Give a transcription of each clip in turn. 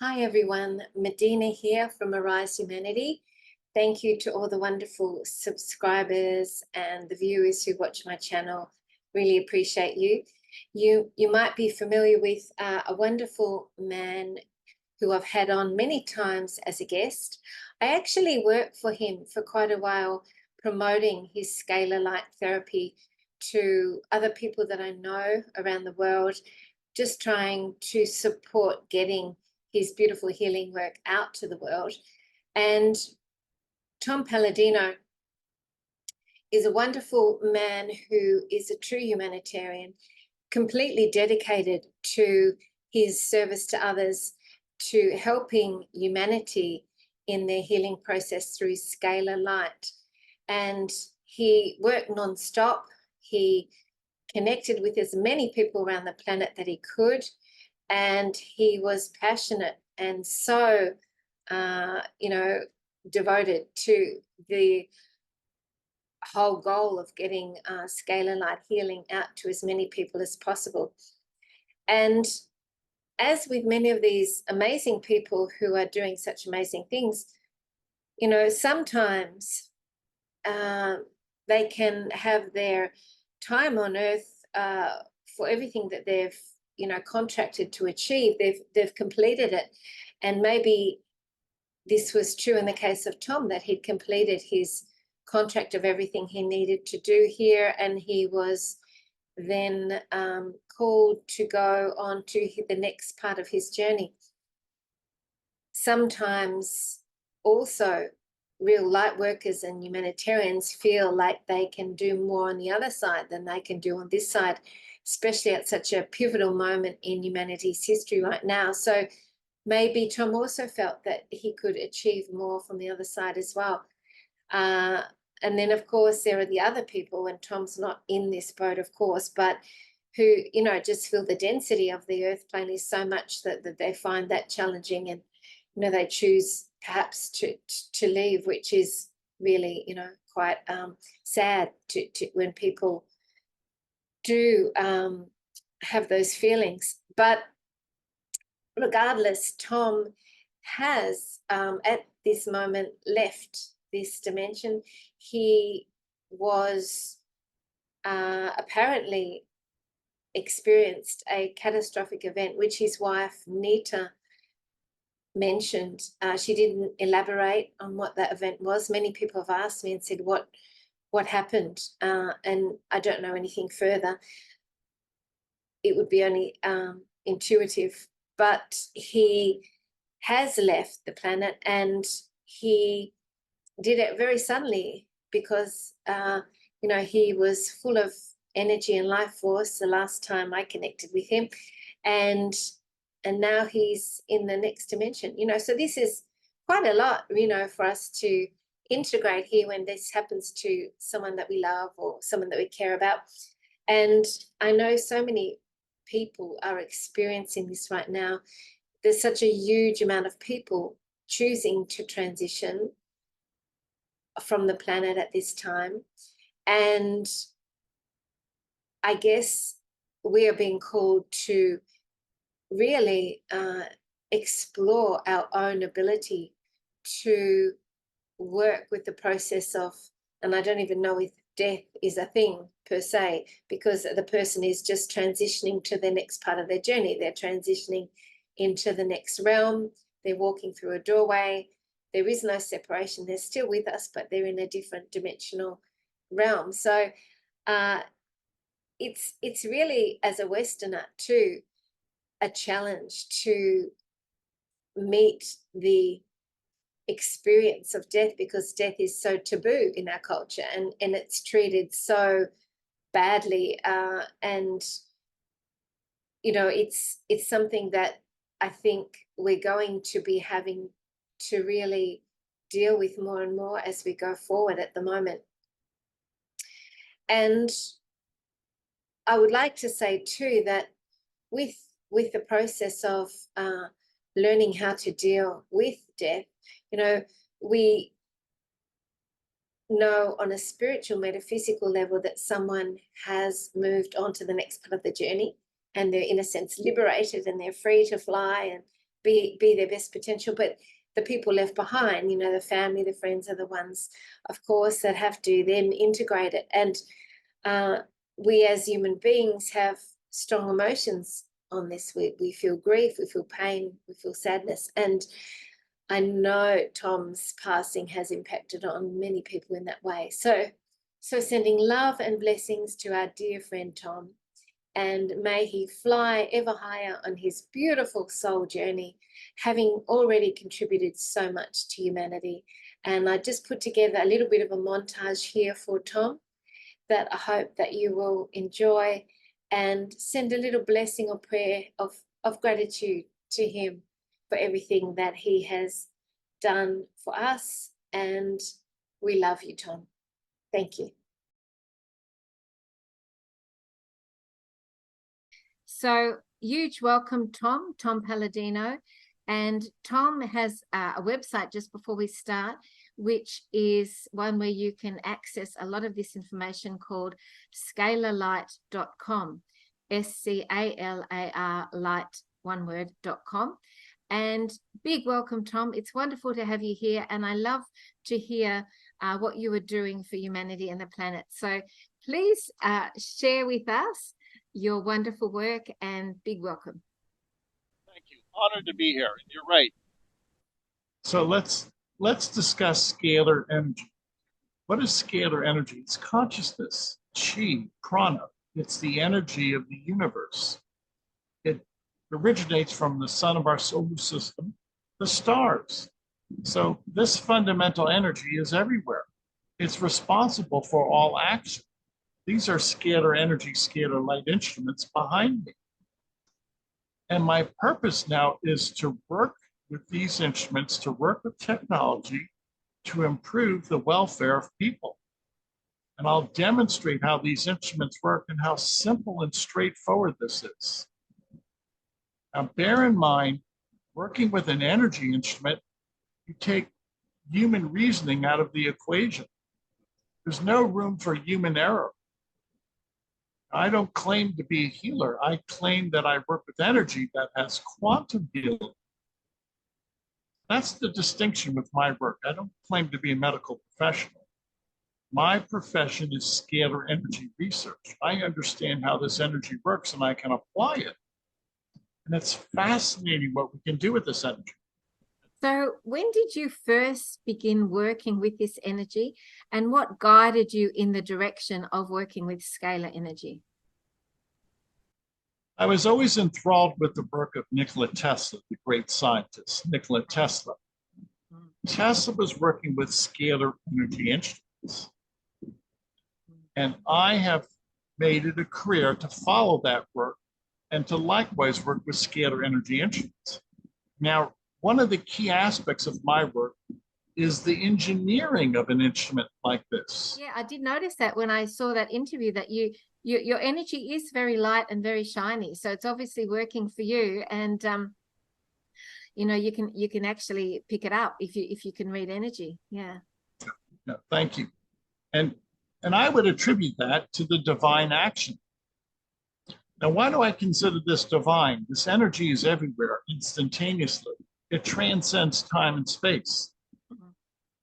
Hi everyone, Medina here from Arise Humanity. Thank you to all the wonderful subscribers and the viewers who watch my channel. Really appreciate you. You might be familiar with a wonderful man who I've had on many times as a guest. I actually worked for him for quite a while, promoting his scalar light therapy to other people that I know around the world, just trying to support getting his beautiful healing work out to the world. And Tom Paladino is a wonderful man who is a true humanitarian, completely dedicated to his service to others, to helping humanity in their healing process through scalar light. And he worked non-stop. He connected with as many people around the planet that he could. And he was passionate and so, devoted to the whole goal of getting scalar light healing out to as many people as possible. And as with many of these amazing people who are doing such amazing things, sometimes they can have their time on earth for everything that they've contracted to achieve. They've completed it, and maybe this was true in the case of Tom, that he'd completed his contract of everything he needed to do here, and he was then called to go on to the next part of his journey. Sometimes also real light workers and humanitarians feel like they can do more on the other side than they can do on this side, especially at such a pivotal moment in humanity's history right now. So maybe Tom also felt that he could achieve more from the other side as well. And then, of course, there are the other people, and Tom's not in this boat, of course, but who, just feel the density of the earth plane is so much that they find that challenging, and, they choose perhaps to leave, which is really, quite sad to when people do have those feelings. But regardless, Tom has at this moment left this dimension. He was apparently experienced a catastrophic event, which his wife Nita mentioned. She didn't elaborate on what that event was. Many people have asked me and said, what happened? And I don't know anything further. It would be only intuitive. But he has left the planet, and he did it very suddenly because, he was full of energy and life force the last time I connected with him. And now he's in the next dimension, so this is quite a lot, for us to integrate here when this happens to someone that we love or someone that we care about. And I know so many people are experiencing this right now. There's such a huge amount of people choosing to transition from the planet at this time. And I guess we are being called to really explore our own ability to work with the process of, and I don't even know if death is a thing per se, because the person is just transitioning to the next part of their journey. They're transitioning into the next realm. They're walking through a doorway. There is no separation. They're still with us, but they're in a different dimensional realm. So it's really, as a Westerner too, a challenge to meet the experience of death, because death is so taboo in our culture, and it's treated so badly, and it's something that I think we're going to be having to really deal with more and more as we go forward at the moment. And I would like to say too that with the process of learning how to deal with death, we know on a spiritual, metaphysical level that someone has moved on to the next part of the journey, and they're, in a sense, liberated, and they're free to fly, and be their best potential, but the people left behind, you know, the family, the friends are the ones, of course, that have to then integrate it. And we as human beings have strong emotions on this. We feel grief, we feel pain, we feel sadness. And I know Tom's passing has impacted on many people in that way. So sending love and blessings to our dear friend Tom, and may he fly ever higher on his beautiful soul journey, having already contributed so much to humanity. And I just put together a little bit of a montage here for Tom that I hope that you will enjoy, and send a little blessing or prayer of gratitude to him for everything that he has done for us. And we love you, Tom. Thank you. So huge welcome, Tom Paladino. And Tom has a website just before we start, which is one where you can access a lot of this information, called scalarlight.com, SCALAR light, one word.com. And big welcome, Tom. It's wonderful to have you here, and I love to hear what you are doing for humanity and the planet. So please share with us your wonderful work, and big welcome. Thank you. Honored to be here. And you're right. So let's discuss scalar energy. What is scalar energy? It's consciousness, chi, prana. It's the energy of the universe. It originates from the sun of our solar system, the stars. So this fundamental energy is everywhere. It's responsible for all action. These are scalar energy, scalar light instruments behind me. And my purpose now is to work with these instruments, to work with technology to improve the welfare of people. And I'll demonstrate how these instruments work and how simple and straightforward this is. Now, bear in mind, working with an energy instrument, you take human reasoning out of the equation. There's no room for human error. I don't claim to be a healer. I claim that I work with energy that has quantum healing. That's the distinction with my work. I don't claim to be a medical professional. My profession is scalar energy research. I understand how this energy works and I can apply it. And it's fascinating what we can do with this energy. So when did you first begin working with this energy, and what guided you in the direction of working with scalar energy? I was always enthralled with the work of Nikola Tesla, the great scientist, Nikola Tesla. Tesla was working with scalar energy instruments. And I have made it a career to follow that work and to likewise work with scalar energy instruments. Now, one of the key aspects of my work is the engineering of an instrument like this. Yeah, I did notice that when I saw that interview, that your energy is very light and very shiny. So it's obviously working for you, and you know, you can actually pick it up if you can read energy. Yeah. Yeah, thank you. And I would attribute that to the divine action. Now, why do I consider this divine? This energy is everywhere instantaneously. It transcends time and space.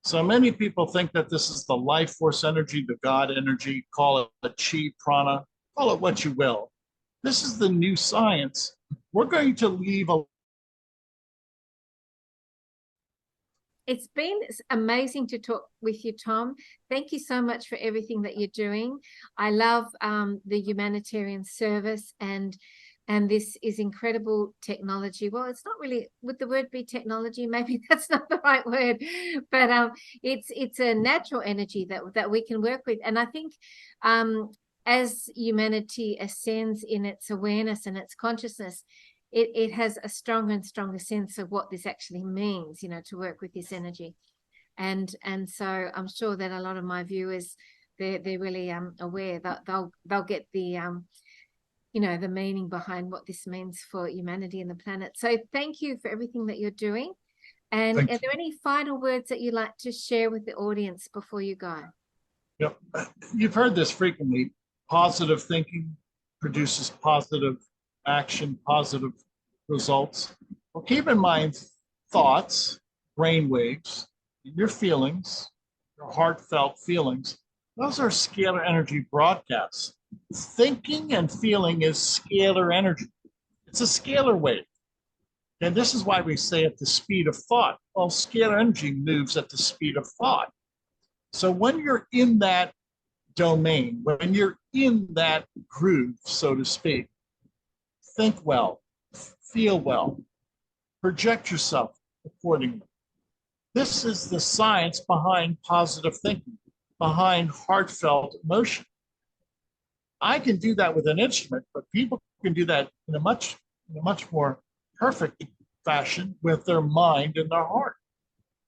So many people think that this is the life force energy, the God energy, call it the chi, prana, call it what you will. This is the new science. We're going to leave a It's been amazing to talk with you, Tom. Thank you so much for everything that you're doing. I love the humanitarian service, and this is incredible technology. Well, it's not really, would the word be technology? Maybe that's not the right word, but it's a natural energy that we can work with. And I think as humanity ascends in its awareness and its consciousness, it has a stronger and stronger sense of what this actually means, you know, to work with this energy. And so I'm sure that a lot of my viewers, they're really aware that they'll get the you know, the meaning behind what this means for humanity and the planet. So thank you for everything that you're doing. And are there any final words that you'd like to share with the audience before you go? Yep. You've heard this frequently. Positive thinking produces positive action, positive results. Well, keep in mind thoughts, brain waves, your feelings, your heartfelt feelings. Those are scalar energy broadcasts. Thinking and feeling is scalar energy. It's a scalar wave. And this is why we say at the speed of thought. Well, scalar energy moves at the speed of thought. So when you're in that domain, when you're in that groove, so to speak, think well, feel well, project yourself accordingly. This is the science behind positive thinking, behind heartfelt emotion. I can do that with an instrument, but people can do that in a much more perfect fashion with their mind and their heart.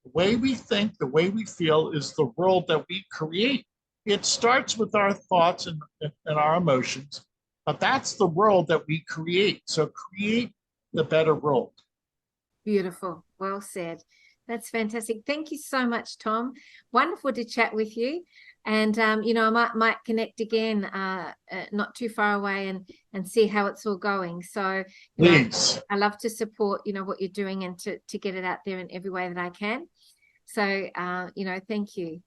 The way we think, the way we feel is the world that we create. It starts with our thoughts and our emotions, but that's the world that we create. So create the better world. Beautiful. Well said. That's fantastic. Thank you so much, Tom. Wonderful to chat with you. And I might connect again, not too far away, and see how it's all going. So, Please. I love to support, what you're doing, and to get it out there in every way that I can. So, thank you.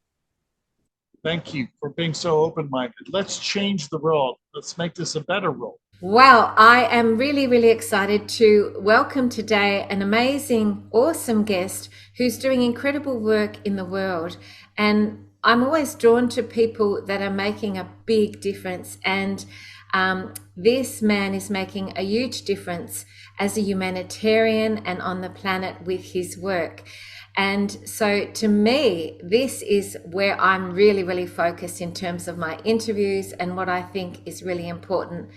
Thank you for being so open-minded. Let's change the world. Let's make this a better world. Wow, I am really, really excited to welcome today an amazing, awesome guest who's doing incredible work in the world. And I'm always drawn to people that are making a big difference. And this man is making a huge difference as a humanitarian and on the planet with his work. And so to me, this is where I'm really, really focused in terms of my interviews and what I think is really important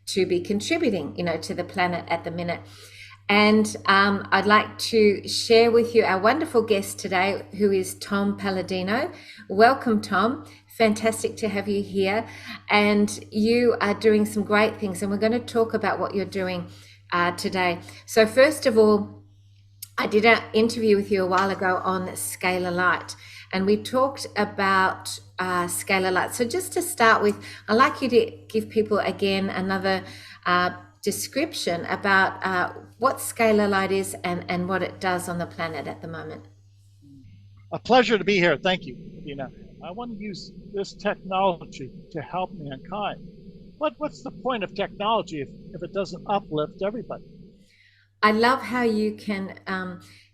to be contributing, to the planet at the minute. And I'd like to share with you our wonderful guest today, who is Tom Paladino. Welcome, Tom. Fantastic to have you here. And you are doing some great things, and we're going to talk about what you're doing today. So first of all, I did an interview with you a while ago on scalar light, and we talked about scalar light. So just to start with, I'd like you to give people again another description about what scalar light is and what it does on the planet at the moment. A pleasure to be here. Thank you, Dina. I want to use this technology to help mankind. What's the point of technology if it doesn't uplift everybody? I love how you can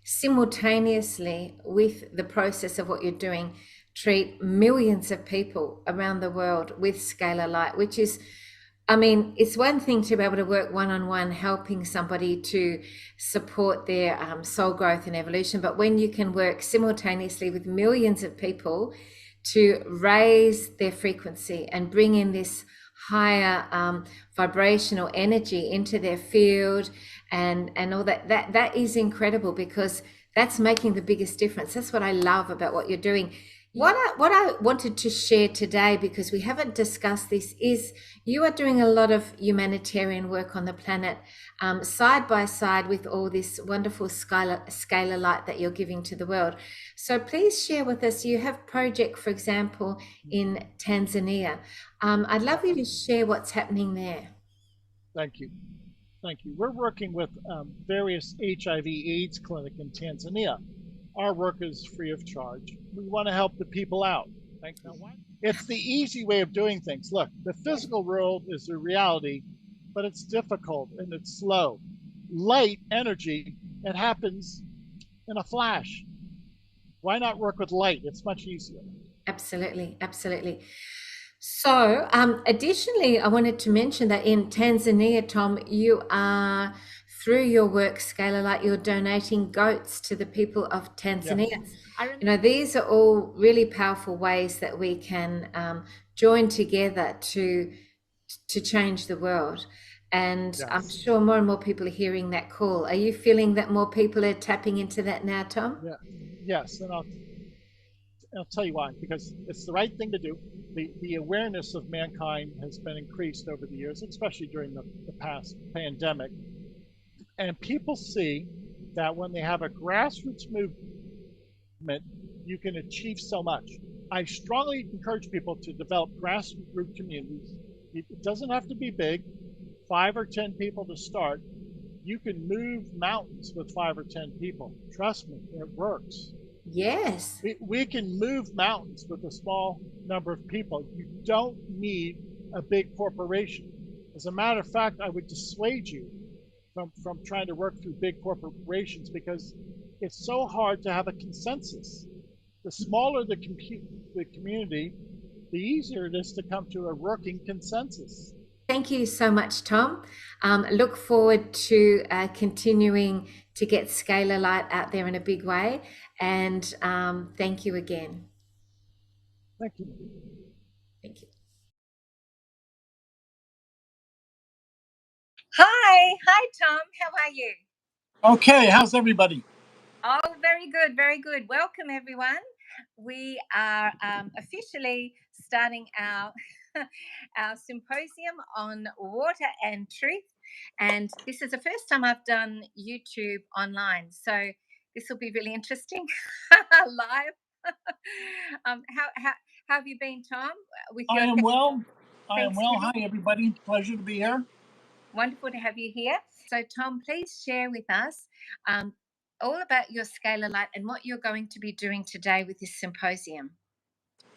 simultaneously, with the process of what you're doing, treat millions of people around the world with scalar light, which is, it's one thing to be able to work one-on-one, helping somebody to support their soul growth and evolution. But when you can work simultaneously with millions of people to raise their frequency and bring in this higher vibrational energy into their field and all that is incredible, because that's making the biggest difference. That's what I love about what you're doing. What I wanted to share today, because we haven't discussed this, is you are doing a lot of humanitarian work on the planet, side by side with all this wonderful scalar light that you're giving to the world. So please share with us. You have project, for example, in Tanzania. I'd love you to share what's happening there. Thank you. Thank you. We're working with various HIV/AIDS clinic in Tanzania. Our work is free of charge. We want to help the people out. It's the easy way of doing things. Look, the physical world is a reality, but it's difficult and it's slow. Light energy, it happens in a flash. Why not work with light? It's much easier. Absolutely, absolutely. So, additionally, I wanted to mention that in Tanzania, Tom, you are, through your work, Scalar Light, you're donating goats to the people of Tanzania. Yes. These are all really powerful ways that we can join together to change the world. And yes, I'm sure more and more people are hearing that call. Are you feeling that more people are tapping into that now, Tom? Yeah. Yes, and I'll tell you why, because it's the right thing to do. The awareness of mankind has been increased over the years, especially during the past pandemic. And people see that when they have a grassroots movement, you can achieve so much. I strongly encourage people to develop grassroots communities. It doesn't have to be big, 5 or 10 people to start. You can move mountains with 5 or 10 people. Trust me, it works. Yes. We can move mountains with a small number of people. You don't need a big corporation. As a matter of fact, I would dissuade you from trying to work through big corporations because it's so hard to have a consensus. The smaller the community, the easier it is to come to a working consensus. Thank you so much, Tom. Look forward to continuing to get Scalar Light out there in a big way. And thank you again. Thank you. Thank you. Hi, Tom. How are you? Okay, how's everybody? Oh, very good, very good. Welcome, everyone. We are officially starting our our symposium on water and truth, and this is the first time I've done YouTube online, so this will be really interesting live. How have you been, Tom? With I your am well. I am well. Thanksgiving. Hi, everybody. Pleasure to be here. Wonderful to have you here. So, Tom, please share with us all about your scalar light and what you're going to be doing today with this symposium.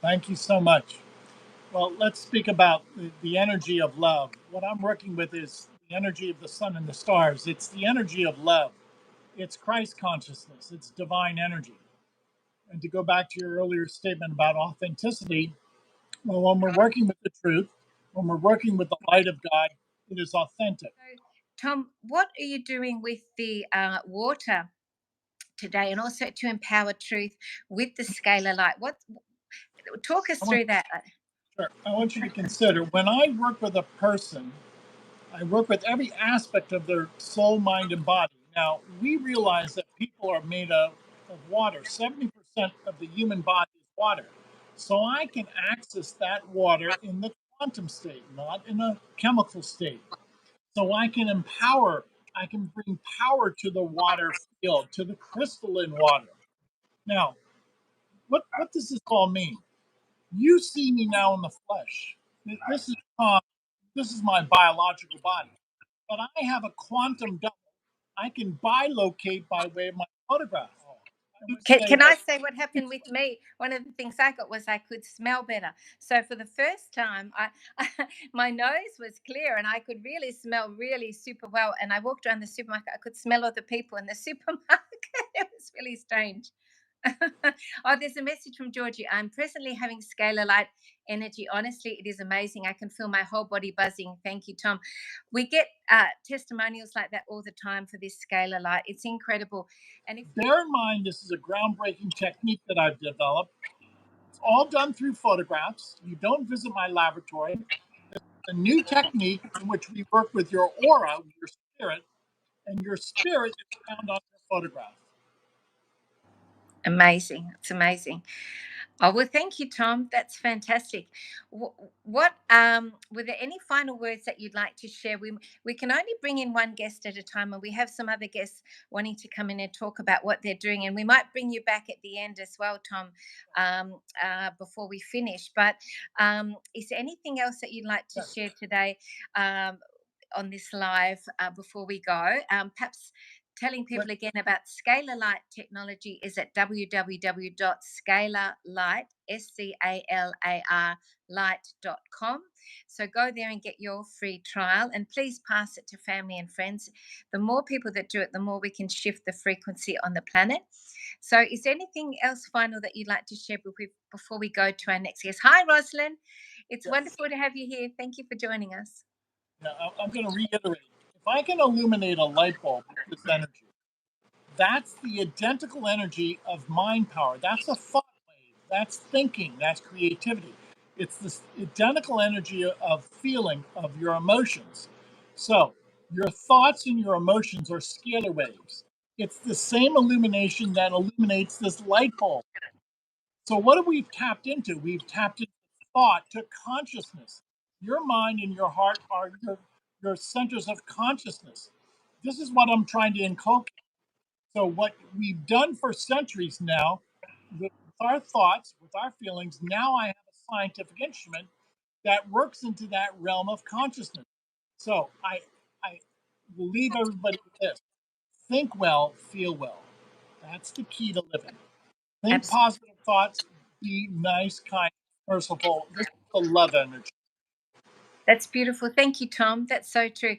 Thank you so much. Well, let's speak about the energy of love. What I'm working with is the energy of the sun and the stars. It's the energy of love. It's Christ consciousness. It's divine energy. And to go back to your earlier statement about authenticity, well, when we're working with the truth, when we're working with the light of God, it is authentic. So, Tom, what are you doing with the water today, and also to empower truth with the scalar light? What talk us I want, through that? sure, I want you to consider when I work with a person, I work with every aspect of their soul, mind, and body. Now, we realize that people are made of water. 70% of the human body is water. So I can access that water in the quantum state, not in a chemical state. So I can empower, I can bring power to the water field, to the crystalline water. Now, what does this all mean? You see me now in the flesh. This is this is my biological body, but I have a quantum double. I can bilocate by way of my photograph. I would say Can I that say what happened with me? One of the things I got was I could smell better. So for the first time, my nose was clear and I could really smell really super well. And I walked around the supermarket, I could smell all the people in the supermarket. It was really strange. Oh, there's a message from Georgie. I'm presently having scalar light energy. Honestly, it is amazing. I can feel my whole body buzzing. Thank you, Tom. We get testimonials like that all the time for this scalar light. It's incredible. And if bear in mind this is a groundbreaking technique that I've developed. It's all done through photographs. You don't visit my laboratory. It's a new technique in which we work with your aura, your spirit, and your spirit is found on your photograph. amazing, it's amazing. Oh, well, thank you, Tom. That's fantastic. What were there any final words that you'd like to share? We can only bring in one guest at a time, and we have some other guests wanting to come in and talk about what they're doing. And we might bring you back at the end as well, Tom, before we finish. But is there anything else that you'd like to Yes. share today on this live before we go? Perhaps telling people again about scalar light technology is at www.scalarlight, SCALAR light.com. So go there and get your free trial, and please pass it to family and friends. The more people that do it, the more we can shift the frequency on the planet. So is there anything else final that you'd like to share before we go to our next guest? Hi, Rosalind. It's Yes. wonderful to have you here. Thank you for joining us. Now, I'm going to reiterate. If I can illuminate a light bulb with this energy, that's the identical energy of mind power. That's a thought wave. That's thinking. That's creativity. It's this identical energy of feeling, of your emotions. So your thoughts and your emotions are scalar waves. It's the same illumination that illuminates this light bulb. So what have we tapped into? We've tapped into thought to consciousness. Your mind and your heart are your centers of consciousness. This is what I'm trying to inculcate. So what we've done for centuries now, with our thoughts, with our feelings, now I have a scientific instrument that works into that realm of consciousness. So I we'll leave everybody with this. Think well, feel well. That's the key to living. Think Absolutely. positive thoughts, be nice, kind, merciful. This is the love energy. That's beautiful. Thank you, Tom. That's so true.